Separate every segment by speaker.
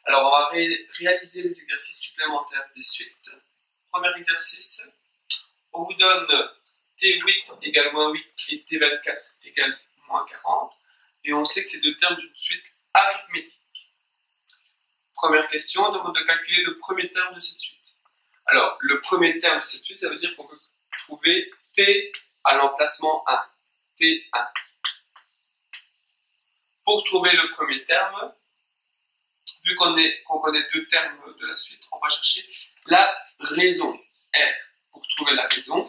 Speaker 1: Alors, on va réaliser les exercices supplémentaires des suites. Premier exercice, on vous donne T8 égale moins 8 et T24 égale moins 40. Et on sait que c'est deux termes d'une suite arithmétique. Première question, on demande de calculer le premier terme de cette suite. Alors, le premier terme de cette suite, ça veut dire qu'on peut trouver T à l'emplacement 1. T1. Pour trouver le premier terme, vu qu'on connaît deux termes de la suite, on va chercher la raison R. Pour trouver la raison,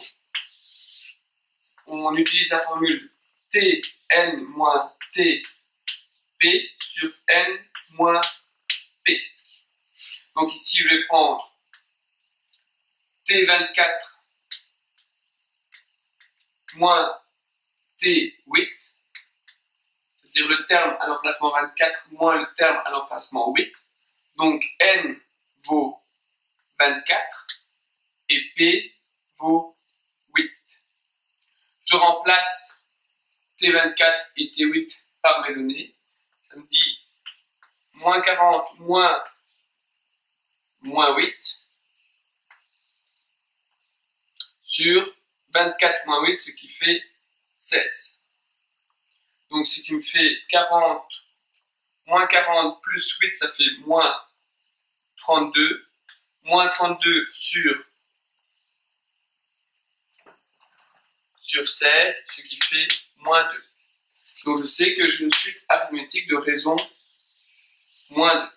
Speaker 1: on utilise la formule Tn moins Tp sur n moins p. Donc ici, je vais prendre T24 moins T8, c'est-à-dire le terme à l'emplacement 24 moins le terme à l'emplacement 8. Donc n vaut 24 et p vaut 8. Je remplace T24 et T8 par mes données. Ça me dit moins 40 moins 8 sur 24 moins 8, ce qui fait 16. Donc ce qui me fait 40, moins 40 plus 8, ça fait moins 32. Moins 32 sur 16, ce qui fait moins 2. Donc je sais que j'ai une suite arithmétique de raison moins 2.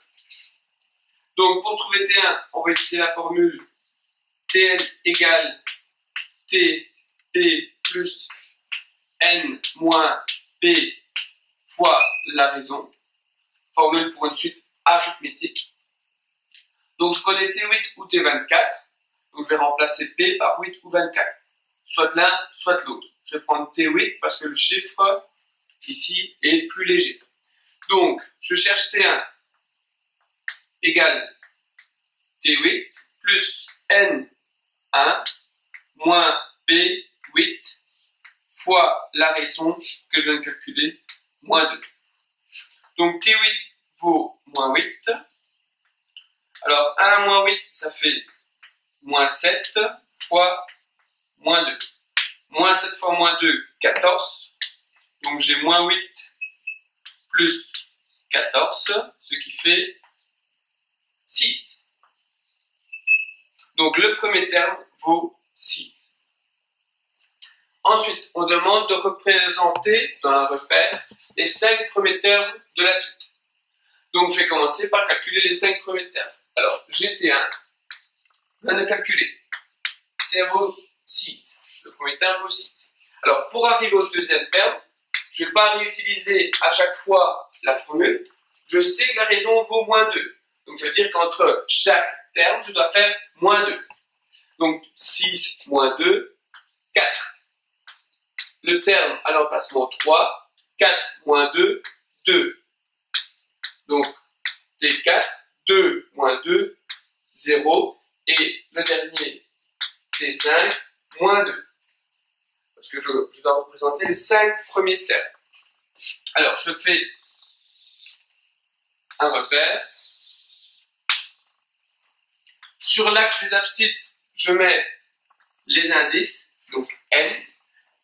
Speaker 1: Donc pour trouver T1, on va utiliser la formule Tn égale Tp plus n moins p fois la raison. Formule pour une suite arithmétique. Donc je connais T8 ou T24. Donc je vais remplacer P par 8 ou 24. Soit l'un, soit l'autre. Je vais prendre T8 parce que le chiffre ici est plus léger. Donc je cherche T1 égale T8 plus N1 moins P8 fois la raison que je viens de calculer, moins 2. Donc T8 vaut moins 8. Alors 1 moins 8, ça fait moins 7 fois moins 2. Moins 7 fois moins 2, 14. Donc j'ai moins 8 plus 14, ce qui fait 6. Donc le premier terme vaut 6. Ensuite, on demande de représenter dans un repère les 5 premiers termes de la suite. Donc je vais commencer par calculer les 5 premiers termes. Alors GT1, je viens de calculer. Ça vaut 6. Le premier terme vaut 6. Alors pour arriver au deuxième terme, je ne vais pas réutiliser à chaque fois la formule. Je sais que la raison vaut moins 2. Donc ça veut dire qu'entre chaque terme, je dois faire moins 2. Donc 6 moins 2, 4. Le terme à l'emplacement 3, 4 moins 2, 2. Donc T4, 2 moins 2, 0. Et le dernier, T5, moins 2. Parce que je dois représenter les 5 premiers termes. Alors, je fais un repère. Sur l'axe des abscisses, je mets les indices, donc n.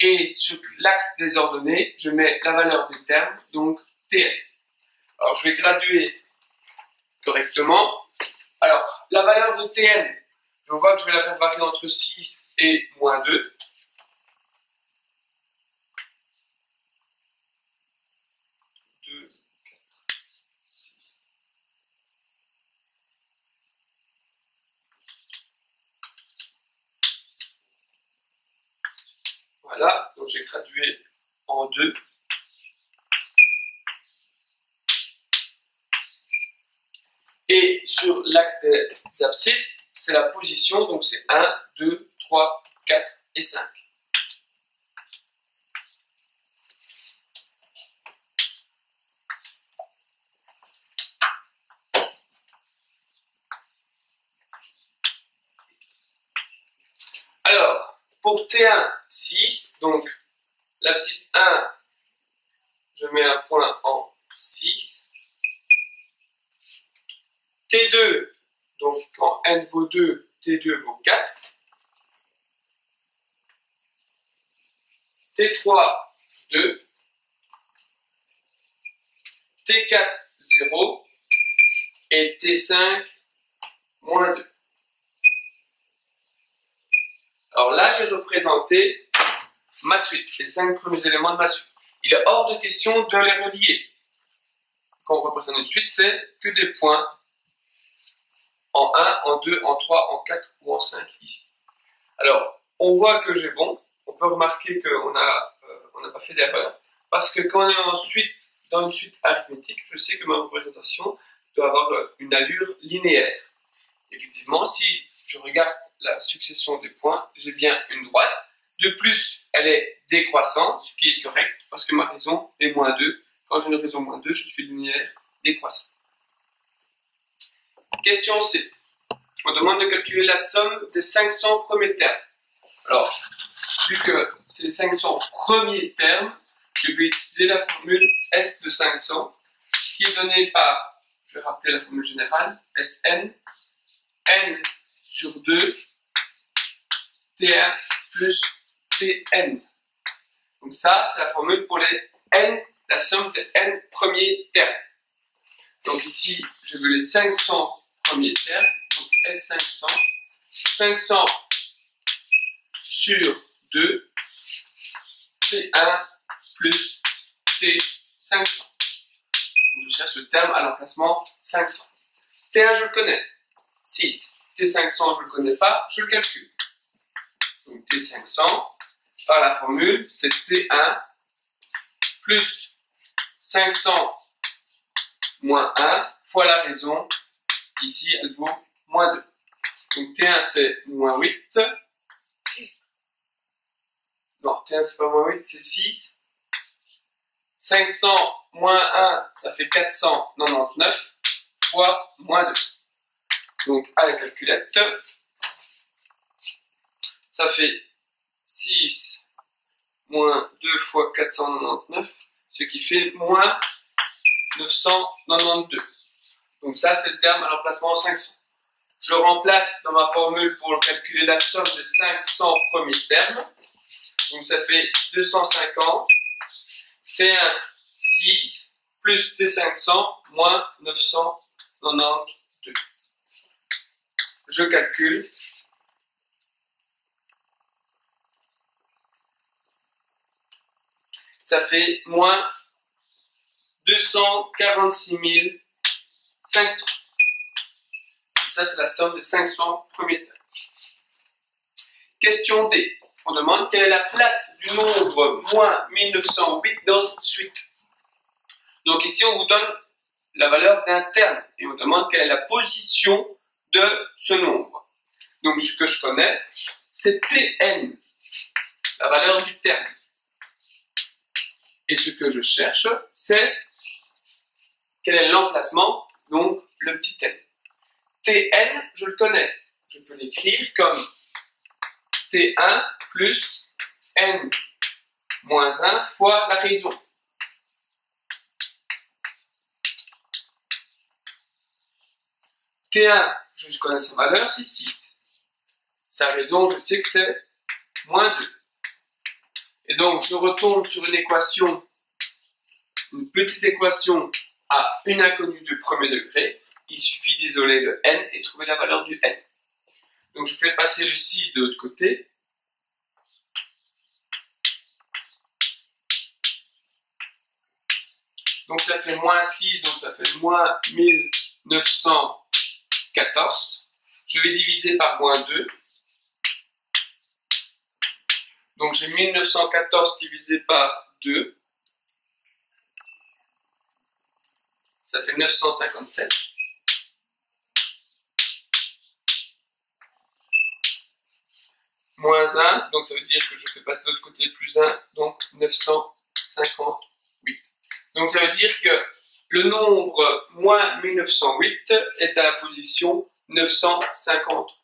Speaker 1: Et sur l'axe des ordonnées, je mets la valeur des termes, donc Tn. Alors, je vais graduer correctement. Alors, la valeur de Tn, je vois que je vais la faire varier entre 6 et moins 2. Voilà, donc j'ai gradué en 2. Et sur l'axe des abscisses, c'est la position, donc c'est 1, 2, 3, 4 et 5. Alors, pour T1, 6, donc l'abscisse 1, je mets un point en 6. T2, donc quand n vaut 2, T2 vaut 4. T3, 2. T4, 0. Et T5, moins 2. Alors là, j'ai représenté ma suite, les 5 premiers éléments de ma suite. Il est hors de question de les relier. Quand on représente une suite, c'est que des points en 1, en 2, en 3, en 4 ou en 5 ici. Alors, on voit que j'ai bon. On peut remarquer qu'on n'a pas fait d'erreur. Parce que quand on est ensuite dans une suite arithmétique, je sais que ma représentation doit avoir une allure linéaire. Effectivement, si je regarde la succession des points, j'ai bien une droite. De plus, elle est décroissante, ce qui est correct, parce que ma raison est moins 2. Quand j'ai une raison moins 2, je suis linéaire décroissant. Question C. On demande de calculer la somme des 500 premiers termes. Alors, vu que c'est les 500 premiers termes, je vais utiliser la formule S de 500, qui est donnée par, je vais rappeler la formule générale, Sn, n sur 2, T1 plus Tn. Donc ça, c'est la formule pour les n, la somme des n premiers termes. Donc ici, je veux les 500 premiers termes, donc S500, 500 sur 2, T1 plus T500. Donc je cherche le terme à l'emplacement 500. T1, je le connais, 6. T500, je ne le connais pas, je le calcule. Donc T500, par la formule, c'est T1 plus 500 moins 1 fois la raison. Ici, elle vaut moins 2. Donc T1, c'est moins 8. Non, T1, c'est pas moins 8, c'est 6. 500 moins 1, ça fait 499 fois moins 2. Donc, à la calculette, ça fait 6 moins 2 fois 499, ce qui fait moins 992. Donc ça, c'est le terme à l'emplacement 500. Je remplace dans ma formule pour calculer la somme des 500 premiers termes. Donc ça fait 250, T1, 6, plus T500, moins 992. Je calcule. Ça fait moins 246 500. Ça, c'est la somme des 500 premiers termes. Question D. On demande quelle est la place du nombre moins 1908 dans cette suite. Donc ici, on vous donne la valeur d'un terme et on demande quelle est la position de ce nombre. Donc ce que je connais, c'est Tn, la valeur du terme. Et ce que je cherche, c'est quel est l'emplacement, donc le petit n. Tn, je le connais. Je peux l'écrire comme T1 plus n moins 1 fois la raison. T1, je connais sa valeur, c'est 6. Sa raison, je sais que c'est moins 2. Et donc, je retourne sur une équation, une petite équation à une inconnue de premier degré. Il suffit d'isoler le n et trouver la valeur du n. Donc, je fais passer le 6 de l'autre côté. Donc, ça fait moins 6, donc ça fait moins 1914. Je vais diviser par moins 2. Donc, j'ai 1914 divisé par 2. Ça fait 957. Moins 1, donc ça veut dire que je fais passer de l'autre côté plus 1, donc 958. Donc ça veut dire que le nombre moins 1908 est à la position 958.